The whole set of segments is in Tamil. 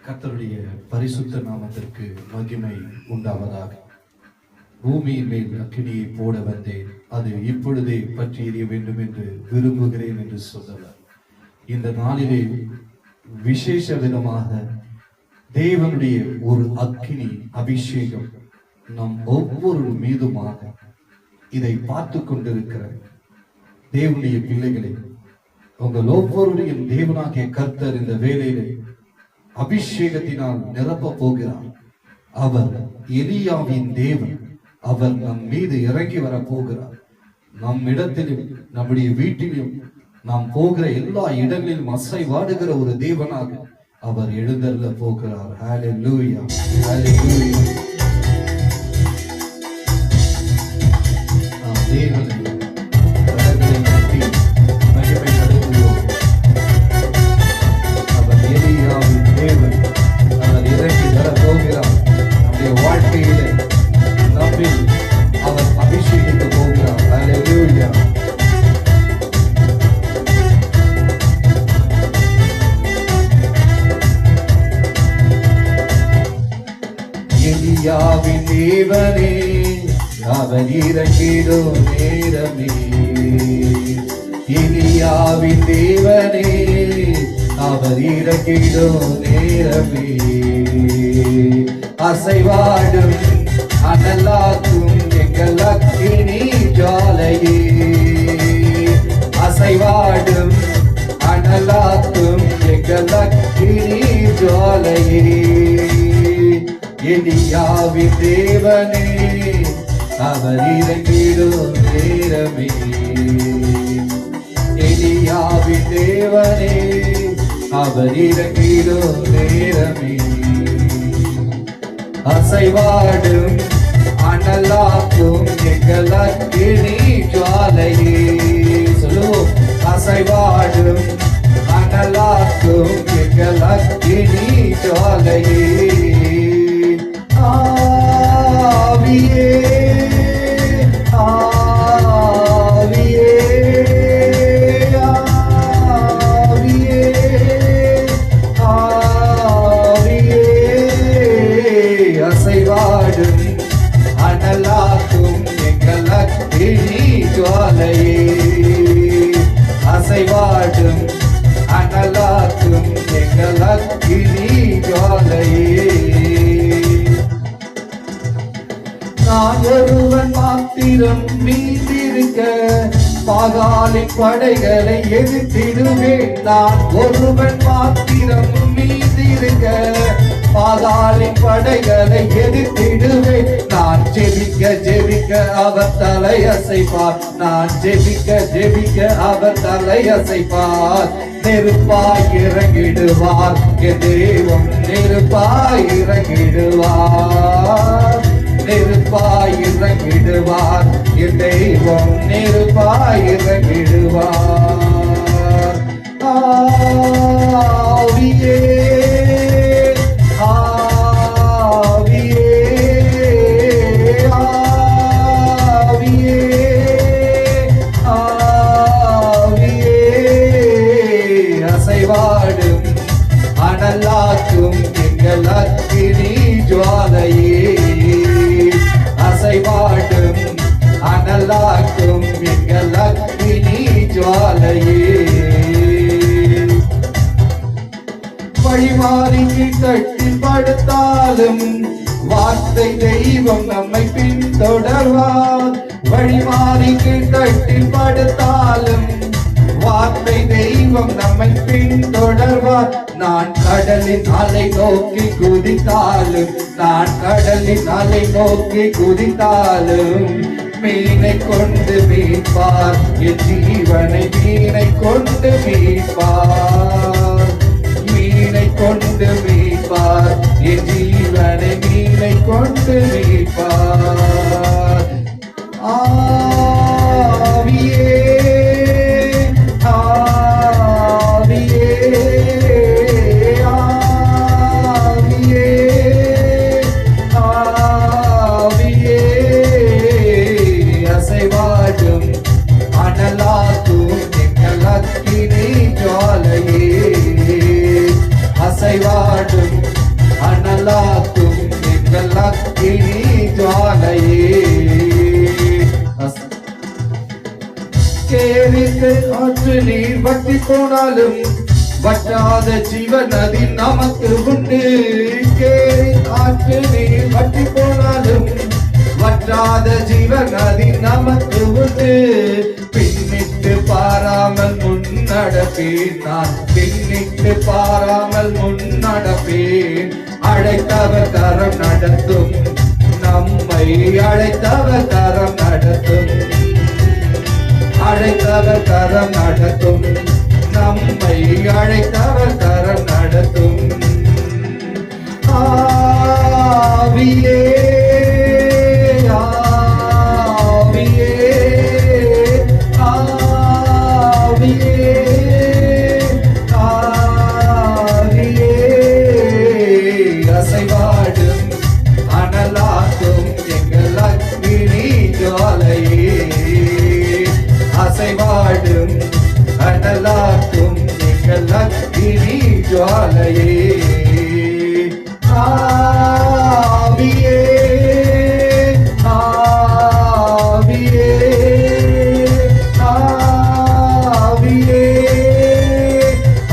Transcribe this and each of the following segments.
கர்த்தருடைய பரிசுத்த நாமத்திற்கு மகிமை உண்டாவதாக. பூமியின் மேல் அக்கினியை போட வந்தேன், அது இப்பொழுதே பற்றி எரிய வேண்டும் என்று விரும்புகிறேன் என்று சொல்லலாம். இந்த நாளிலே விசேஷ விதமாக தேவனுடைய ஒரு அக்கினி அபிஷேகம் நம் ஒவ்வொரு மீதுமாக இதை பார்த்து கொண்டிருக்கிற தேவனுடைய பிள்ளைகளை, உங்கள் ஒவ்வொருடைய தேவனாகிய கர்த்தர் இந்த வேளையிலே அபிஷேகத்தினால் நிரப்ப போகிறார். அவர் எலியாவின் தேவன். அவர் நம் மீது இறங்கி வர போகிறார். நம் இடத்திலும் நம்முடைய வீட்டிலும் நாம் போகிற எல்லா இடங்களிலும் அசைவாடுகிற ஒரு தேவனாக அவர் எழுந்தருள போகிறார். ஹல்லேலூயா, ஹல்லேலூயா. நாம் தேவனை கரங்களை தட்டி மகிமைப்படுத்துகிறோம். அவர் எலியாவின் தேவன். அவர் இறங்கி வர போகிறார். நம்முடைய வாழ்க்கையிலே நம்மில் அவர் அபிஷேகிக்க போகிறார். ஹல்லேலூயா. எலியாவின் தேவனே, அவர் இறங்கிடும் நேரமே. எலியாவின் தேவனே, அவர் இறங்கிடும் நேரமே. அசைவாடும் அனலாக்கும் எங்கள் அக்கினி ஜாலையே. அசைவாடும் அனலாக்கும் எங்கள் அக்கினி ஜாலையே. எலியாவின் தேவனே, அவர் இறங்கிடும் நேரமே. எலியாவின் தேவனே, அவர் இறங்கிடும் நேரமே. அசைவாடும் அனலாக்கும் எங்கள் அக்கினி ஜுவாலையே. சொல்லுவோம். அசைவாடும் அனலாக்கும் எங்கள் அக்கினி ஜுவாலையே. ஆவியே, ஆவியே, ஆவியே, ஆவியே. அசைவாடும் அனலாக்கும் எங்கள் அக்கினி ஜுவாலையே. அசைவாடும் அனலாக்கும் எங்கள் அக்கினி ஜுவாலையே. நான் ஒருவன் மாத்திரம் மீந்திருக்க பாகாலின் படைகளை எதிர்த்திடுவேன். நான் ஒருவன் மாத்திரம் மீந்திருக்க பாகாலின் படைகளை எதிர்த்திடுவேன். நான் ஜெபிக்க ஜெபிக்க அவர் தலை அசைப்பார். நான் ஜெபிக்க ஜெபிக்க அவர் தலை அசைப்பார். நெருப்பாய் இறங்கிடுவார் என் தெய்வம். நெருப்பாய் இறங்கிடுவார். நெருப்பாய் இறங்கிடுவார் என் தெய்வம். நெருப்பாய் இறங்கிடுவார். ஆவியே, ஆவியே, ஆவியே, ஆவியே. அசைவாடும் அனலாக்கும் எங்கள் அக்கினி ஜுவாலையே. அசைவாடும் அனலாக்கும் எங்கள் அக்கினி ஜுவாலையே. வழிமாறிக்கு கட்டி படுத்தாலும் வார்த்தை தெய்வம் நம்மை பின்தொடர்வார். வழிமாறிக்கு கட்டி படுத்தாலும் வார்த்தை தெய்வம் நம்மை பின்தொடர்வார். நான் கடலின் அலை நோக்கி குதித்தாலும், நான் கடலின் அலை நோக்கி குதித்தாலும் மீனை கொண்டு மீட்பார் என் ஜீவனை. மீனை கொண்டு மீட்பார். மீனை கொண்டு மீட்பார் என் ஜீவனை. மீனை கொண்டு மீட்பார். ஆவியே, ஆவியே, ஆவியே, ஆவியே. அசைவாடும் அனலாக்கும் எங்கள் அக்கினி ஜுவாலையே. அசைவாடும் போனாலும் வற்றாத ஜீவ நதி நமக்கு உண்டு. ஆற்றினே வற்றி போனாலும் வற்றாத ஜீவ நதி நமக்கு உண்டு. பின்னிட்டு பாராமல் முன்னடப்பேன், நான் பின்னிட்டு பாராமல் முன்னடப்பேன். அழைத்தவர் கரம் நடத்தும், நம்மை அழைத்தவர் கரம் நடத்தும். அழைத்தவர் கரம் நடத்தும், நம்மை அழைத்தவர் கரம் நடத்தும். ஆவியே ஆவியே ஆவியே ஆவியே அசைவாடும் அனலாக்கும் எங்கள் அக்கினி ஜுவாலையே. அசைவாடும் அனலாக்கும் எங்கள் அக்கினி ஜுவாலையே. ஆவியே ஆவியே ஆவியே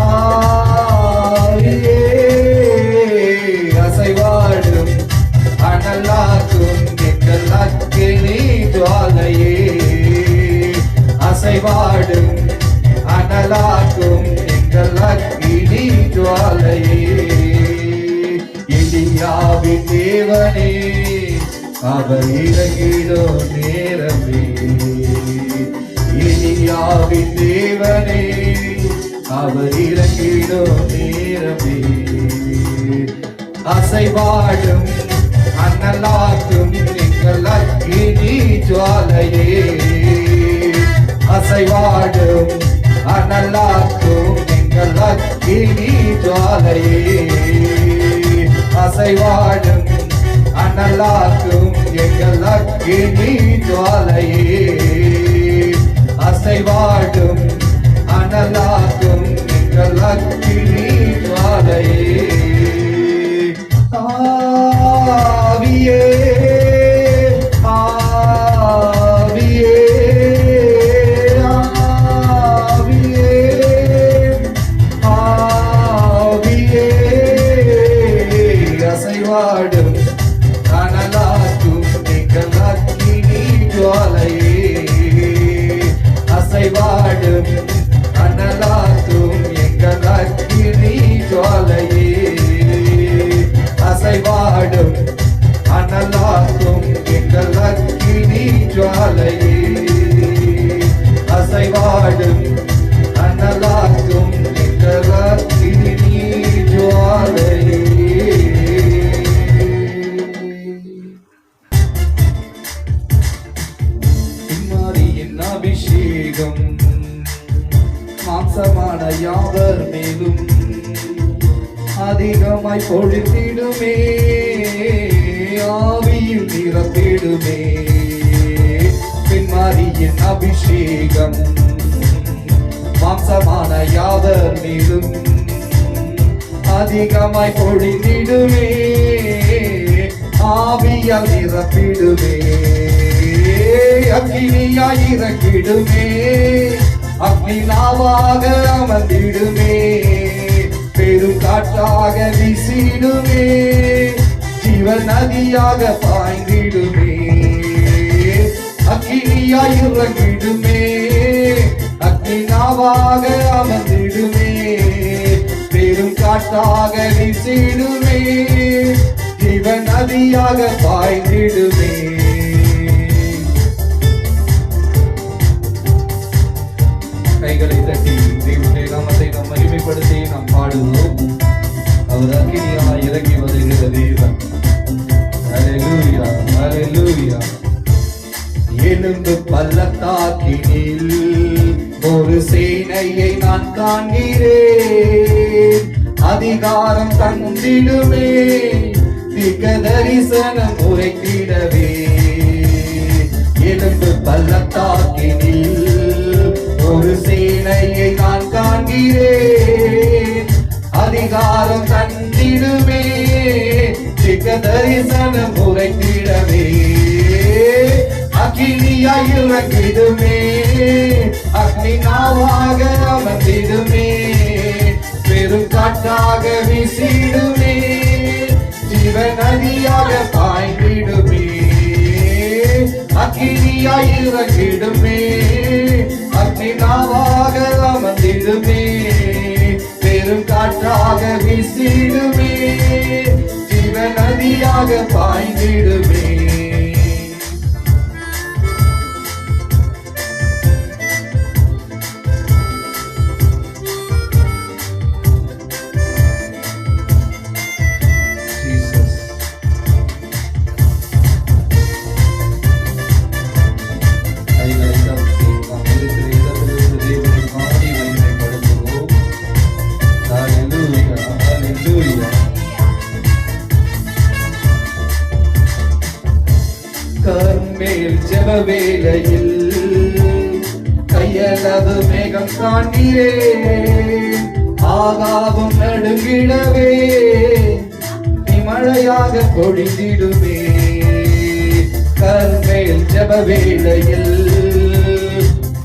ஆவியே அசைவாடும் அனலாக்கும் எங்கள் அக்கினி ஜுவாலையே. அசைவாடும் அனலாக்கும் எங்கள் அக்கினி ஜுவாலையே. எலியாவின் தேவனே அவர் இறங்கிடும் நேரமே. எலியாவின் தேவனே அவர் இறங்கிடும் நேரமே. அசைவாடும் அனலாக்கும் எங்கள் அக்கினி ஜுவாலையே. அசைவாடும் அனலாக்கும் எங்கள் அக்கினி ஜுவாலையே. அசைவாடும் அனலாக்கும் எங்கள் அக்கினி ஜுவாலையே. அசைவாடும் அனலாக்கும் எங்கள் அக்கினி ஜுவாலையே. ஆவியே ஆவியே ஆவியே ஆவியே அசைவாடும் அனலாக்கும் எங்கள் அக்கினி ஜுவாலையே. அசைவாடும் அனலாக்கும் எங்கள் அக்கினி ஜுவாலையே. அசைவாடும் அனலாக்கும் எங்கள் அக்கினி ஜுவாலையே. அசைவாடும் அனலாக்கும் எங்கள் அக்கினி ஜுவாலையே. பின்மாரியின் அபிஷேகம் மாம்சமான யாவர் மேலும் அதிகமாய் பொழித்திடுமே. ஆவியில் நிரப்பிடுமே. பின்மாரியின் அபிஷேகம் மாம்சமான யாவர் மேலும் அதிகமாய் பொழித்திடுமே. ஆவியால் நிரப்பிடுமே. அக்கினியாய் இறக்கிடுமே. அக்னிநாவாக அமர்ந்திடுமே. பெரும் காற்றாக வீசிடுமே. ஜீவ நதியாக பாய்ந்திடுமே. அக்கினியாய் இறங்கிடுமே. அக்னிநாவாக அமர்ந்திடுமே. பெரும் காற்றாக வீசிடுமே. ஜீவ நதியாக பாய்ந்திடுமே. கைகளை தட்டி தேவனுடைய நாமத்தை நாம் மகிமைப்படுத்தி நாம் பாடுவோம். அவர் அக்கினியாய் இறங்கி வருகிற தேவன். ஹல்லேலூயா ஹல்லேலூயா. எழும்பு பள்ளத்தாக்கினில் ஒரு சேனையை நான் காண்கிறேன். அதிகாரம் தந்திடுமே. திக தரிசனம் உரைத்திடவே. எழும்பு பள்ளத்தாக்கினில் ஒரு சேனையை நான் காண்கிறேன். அதிகாரம் தந்திடுமே. திக தரிசனம் உரைத்திடவே. அக்கினியாய் இறங்கிடுமே. அக்னிநாவாக அமர்ந்திடுமே, பெரும் காற்றாக வீசிடுமே, ஜீவ நதியாக பாய்ந்திடுமே, அக்கினியாய் இறங்கிடுமே, அக்னிநாவாக அமர்ந்திடுமே, பெரும் காற்றாக வீசிடுமே, ஜீவ நதியாக பாய்ந்திடுமே. கர்மேல் ஜெப வேளையில் கையளவு மேகம் காண்கிறேன், ஆகாவும் நடுங்கிடவே மழையாக பொழிந்திடுமே. கர்மேல் ஜெப வேளையில்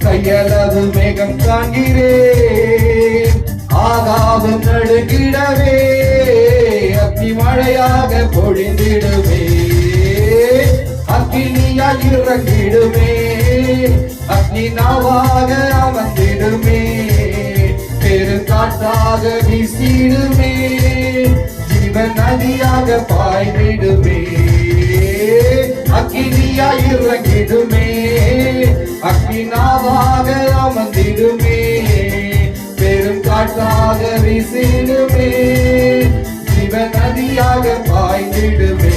கையளவு மேகம் காண்கிறேன், ஆகாவும் நடுங்கிடவே அக்னி மழையாக பொழிந்திடுமே, அக்கினியாய் இறங்கிடுமே, அக்னிநாவாக அமர்ந்திடுமே, பெருங்காற்றாக வீசிடுமே, ஜீவ நதியாக பாய்ந்திடுமே, அக்கினியாய் இறங்கிடுமே, அக்னிநாவாக அமர்ந்திடுமே, பெருங்காற்றாக வீசிடுமே, ஜீவ நதியாக பாய்ந்திடுமே.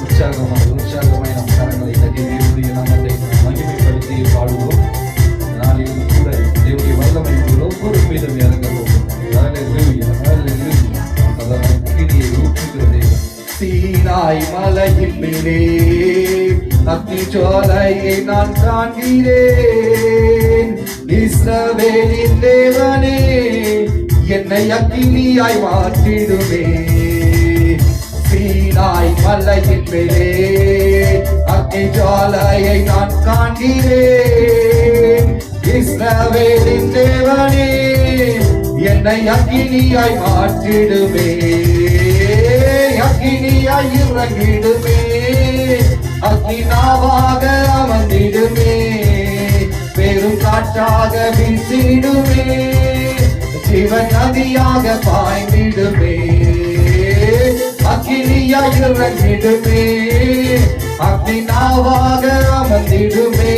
உற்சாகமாய் நம் கரங்களை தட்டி தேவனுடைய நாமத்தை மகிமைப்படுத்தி பாடுவோம். நாளில் கூட தேவனுடைய வல்லமை ஒவ்வொரு மீதும் இறங்கவும். சீனாய் மலையின் மேலே அக்னி ஜுவாலையை நான் காண்கிறேன், இஸ்ரவேலின் தேவனே என்னை அக்கினியாய் மாற்றிடுமே. சீனாய் மலையின் மேலே அக்னி ஜுவாலையை நான் காண்கிறேன், இஸ்ரவேலின் தேவனே என்னை அக்கினியாய் மாற்றிடுமே, அக்கினியாய் இறங்கிடுமே, அக்னிநாவாக அமர்ந்திடுமே, பெரும் காற்றாக வீசிடுமே, ஜீவ நதியாக பாய்ந்திடுமே, அக்கினியாய் இறங்கிடுமே, அக்னிநாவாக அமர்ந்திடுமே,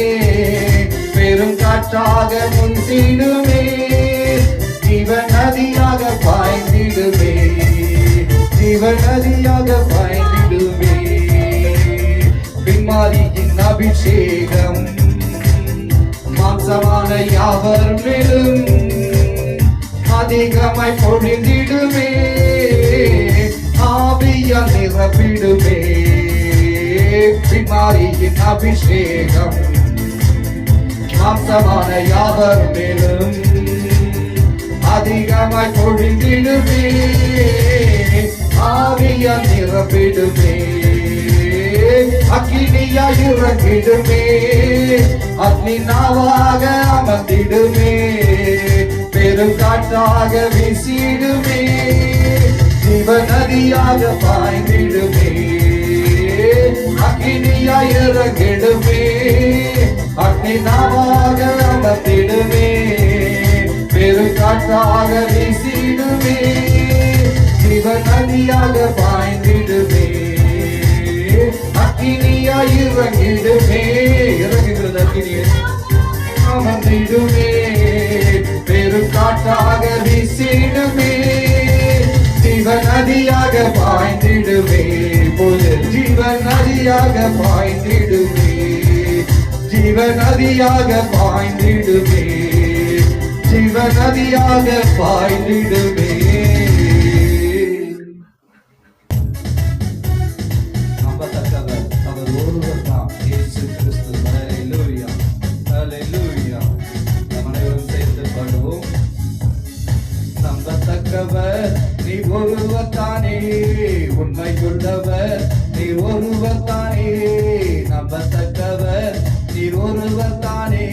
பெரும் காற்றாக முன்சிடுமே, ஜீவ நதியாக பாய்ந்திடுமே, ஜீவ நதியாக பாய்ந்திடுமே. பின்மாரியின் அபிஷேகம் மாம்சமான யாவர் மேலும் அதிகமாய் பொழிந்திடுமே, ஆவியால் நிரப்பிடுமே. பின்மாரியின் அபிஷேகம் மாம்சமான யாவர் மேலும் அதிகமாய் பொழிந்திடுமே, ஆவியால் நிரப்பிடுமே, அக்கினியாய் இறங்கிடுமே, அக்னிநாவாக அமர்ந்திடுமே, பெரும் காற்றாக வீசிடுமே, ஜீவ நதியாக பாய்ந்திடுமே, அக்கினியாய் இறங்கிடுமே, அக்னிநாவாக அமர்ந்திடுமே, பெரும் காற்றாக வீசிடுமே, ஜீவ நதியாக பாய்ந்திடுமே, அக்கினியாய் இறங்கிடுமே, இறங்குகிறது அக்கினியை அமர்ந்திடுமே, பெரும் காற்றாக வீசிடுமே, ஜீவ நதியாக பாய்ந்திடுமே, போது ஜீவ நதியாக பாய்ந்திடுமே, ஜீவ நதியாக பாய்ந்திடுமே, ஜீவ நதியாக பாய்ந்திடுமே. நம்பத்தக்கவர் அவர் ஒருவர் தான், இயேசு கிறிஸ்து. ஹல்லேலூயா, ஹல்லேலூயா. நாம் அனைவரும் சேர்ந்து பாடுவோம். ஒருவர் தானே உண்மையுள்ளவர், நீர் ஒருவர் தானே நம்பத்தக்கவர், நீர் ஒருவர் தானே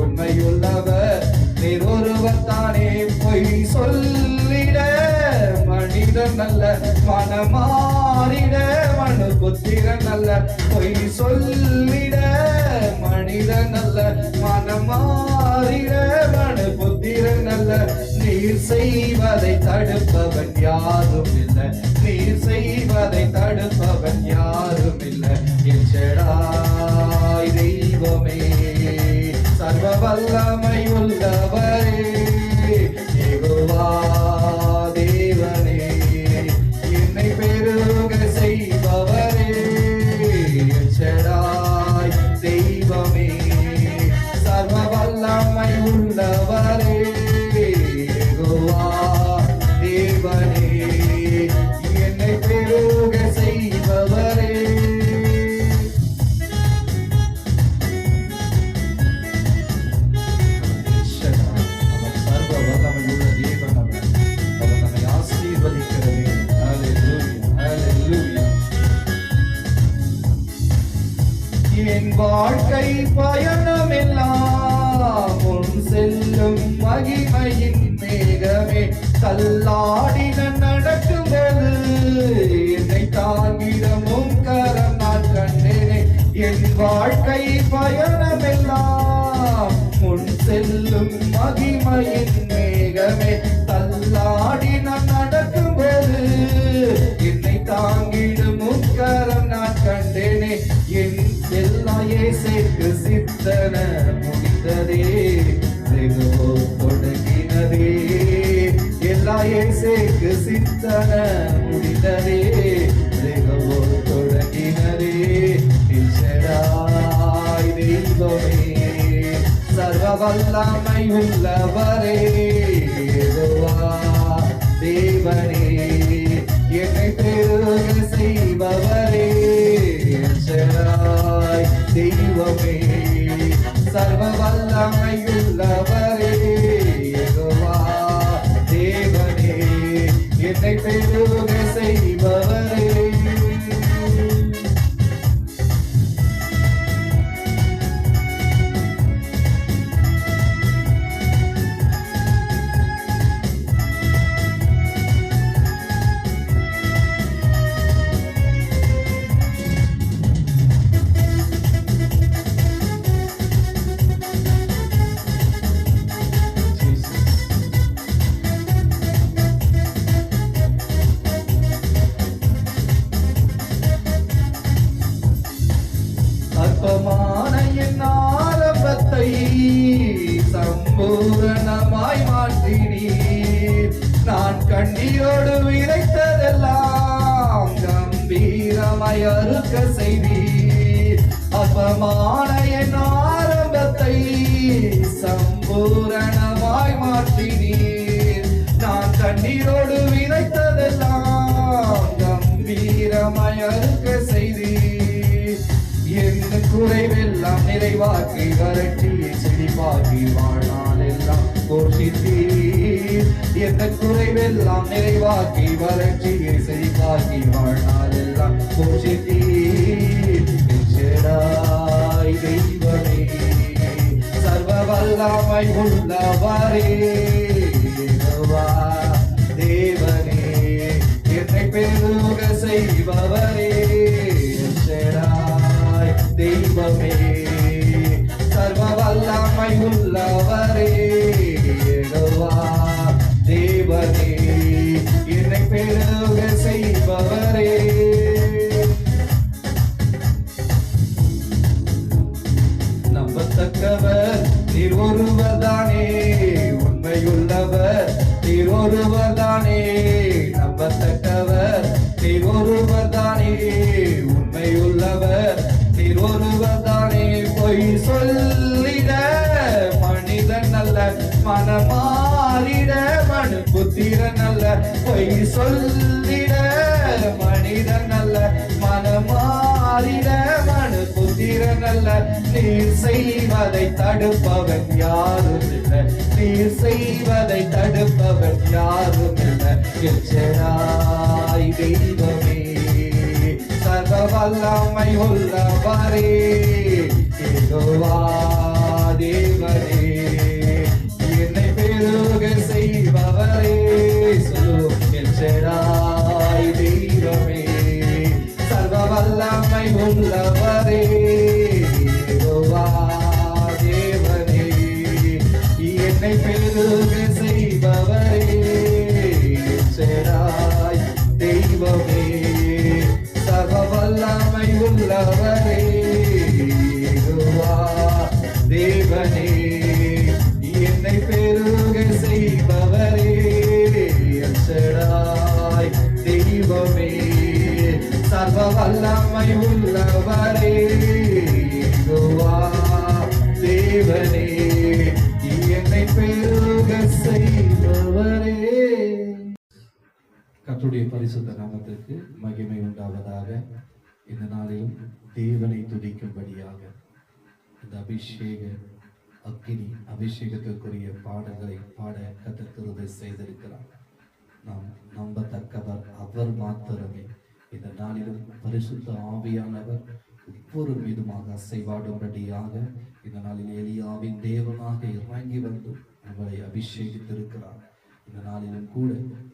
உண்மையுள்ளவர், நீர் ஒருவர் தானே. பொய் சொல்லிட மனிதன் நல்ல, மனமாறிட மனு புத்திரன் நல்ல. பொய் சொல்லிட மனிதன் நல்ல, மனமாறிட மனு புத்திரன் நல்ல. நீர் செய்வதை தடுப்பவன் யாரும் இல்லை, நீர் செய்வதை தடுப்பவன் யாரும் இல்லை. என் செடாய் தெய்வமே, சர்வ வல்லமை உள்ளவரே, யெகோவா தேவனே, என்னை பெருக செய்பவரே. என் செடாய் தெய்வமே, சர்வ வல்லமை உள்ளவரே, யெகோவா தேவனே, என்னை பெருக செய்பவரே. என் வாழ்க்கை பயணமெல்லாம் முன் செல்லும் மகிமையின் மேகமே, தள்ளாடின நடக்கும்போது என்னை தாங்கிடமும் கரம் நான் கண்டேனே. என் வாழ்க்கை பயணமெல்லாம் முன் செல்லும் மகிமையின் மேகமே, தள்ளாடின நடக்கும்போது என்னை தாங்கிடும் கரம் நான் கண்டேனே. என் எல்லா இயேசுவுக்கு சித்தன முடிந்ததே, வெகுவோ தொடங்கினதே. எல்லா இயேசுவுக்கு சித்தன முடிந்ததே, வெகுவோ தொடங்கினதே. என் செடாய் தெய்வமே, சர்வ வல்லமை உள்ளவரே, யெகோவா தேவனே, என்னை பெருக செய்பவரே. என் செடாய் தெய்வமே, சர்வ வல்லமை உள்ளவரே, யெகோவா தேவனே, என்னை பெருக செய்பவரே. அற்பமான என் ஆரம்பத்தை சம்பூரணமாய் மாற்றினீர். நான் கண்ணீரோடு விதைத்ததெல்லாம் கம்பீரமாய் அறுக்க செய்தீர். அற்பமான என் ஆரம்பத்தை சம்பூரணமாய் மாற்றினீர். நான் கண்ணீரோடு விதைத்ததெல்லாம் கம்பீரமாய் அறுக்க செய்தீர். எந்த குறைவெல்லாம் நிறைவாக்கி வறட்சியை செழிப்பாக்கி வாழ்நாள் எல்லாம் போஷித்தீர். எந்த குறைவெல்லாம் நிறைவாக்கி வறட்சியை செழிப்பாக்கி வாழ்நாள் எல்லாம் போஷித்தீர். செடாய் தெய்வமே, சர்வ வல்லமை உள்ளவரே, யெகோவா தேவனே, என்னை பெருக செய்பவரே. செடாய் தெய்வமே, சர்வ வல்லமை உள்ளவரே, யெகோவா தேவனே, என்னை பெருக செய்பவரே. நம்பத்தக்கவர் நீர் ஒருவர் தானே, உண்மையுள்ளவர் நீர் ஒருவர் தானே, நம்பத்தக்கவர் நீர் ஒருவர் தானே, உண்மையுள்ளவர் நீர் ஒருவர் தானே. பொய் சொல்லிட மனிதன் அல்ல, மனமாறிட மனு புத்திரன் அல்ல. பொய் சொல்லிட மனிதன் அல்ல, மனமாறிட மனு புத்திரன் அல்ல. நீர் செய்வதை தடுப்பவன் யாரும் இல்லை. நீர் செய்வதை தடுப்பவன் யாரும் இல்லை. எச்சராய் தெய்வமே, சர்வ வல்லமை உள்ளவரே, யெகோவா தேவனே, என்னை பெருக செய்பவரே. சொல்லுவோம். எச்சராய் தெய்வமே, சர்வ வல்லமை உள்ளவரே, யெகோவா தேவனே, என்னை பெருக செய்பவரே. எச்சராய் தெய்வமே, சர்வ வல்லமை உள்ளவரே, யெகோவா தேவனே, என்னை பெருக செய்பவரே. எச்சராய் தெய்வமே, சர்வ வல்லமை உள்ளவரே, யெகோவா தேவனே, என்னை பெருக செய்பவரே. கர்த்தருடைய பரிசுத்த நாமத்திற்கு மகிமை உண்டாவதாக. இந்த நாளிலும் தேவனை துதிக்கும்படியாக இந்த அபிஷேக அக்கினி அபிஷேகத்திற்குரிய பாடல்களை பாட கர்த்தர் கிருபை செய்திருக்கிறார். நாம் நம்பத்தக்கவர் அவர் மாத்திரமே. இந்த நாளிலும் பரிசுத்த ஆவியானவர் ஒவ்வொரு மீதுமாக அசைவாடும்படியாக இந்த நாளில் எலியாவின் தேவனாக இறங்கி வந்து நம்மளை அபிஷேகித்திருக்கிறார். இந்த நாளிலும் கூட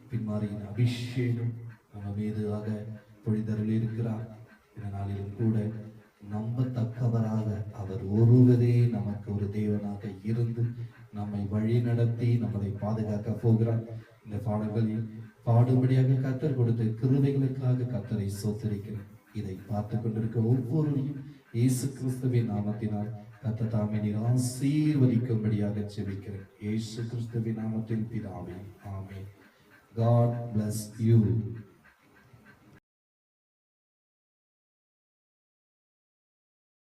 பின்மாரியின் அபிஷேகம் நம்ம மீதாக பொழிதருள் இருக்கிறார். இந்த நாளிலும் கூட நம்பத்தக்கவராக அவர் ஒருவரே நமக்கு ஒரு தேவனாக இருந்து நம்மை வழி நடத்தி நம்மளை பாதுகாக்க போகிறார். இந்த பாடல்களில் பாடும்படியாக கர்த்தர் கொடுத்த கிருபைகளுக்காக கர்த்தரை ஸ்தோத்திரிக்கிறேன். இதை பார்த்து கொண்டிருக்க ஒவ்வொருவரையும் இயேசு கிறிஸ்துவின் நாமத்தினால் கர்த்தர் தாமே நீர் ஆசீர்வதிக்கும்படியாக ஜெபிக்கிறேன். இயேசு கிறிஸ்துவின் நாமத்தில் பிதாவே, ஆமென். God bless you.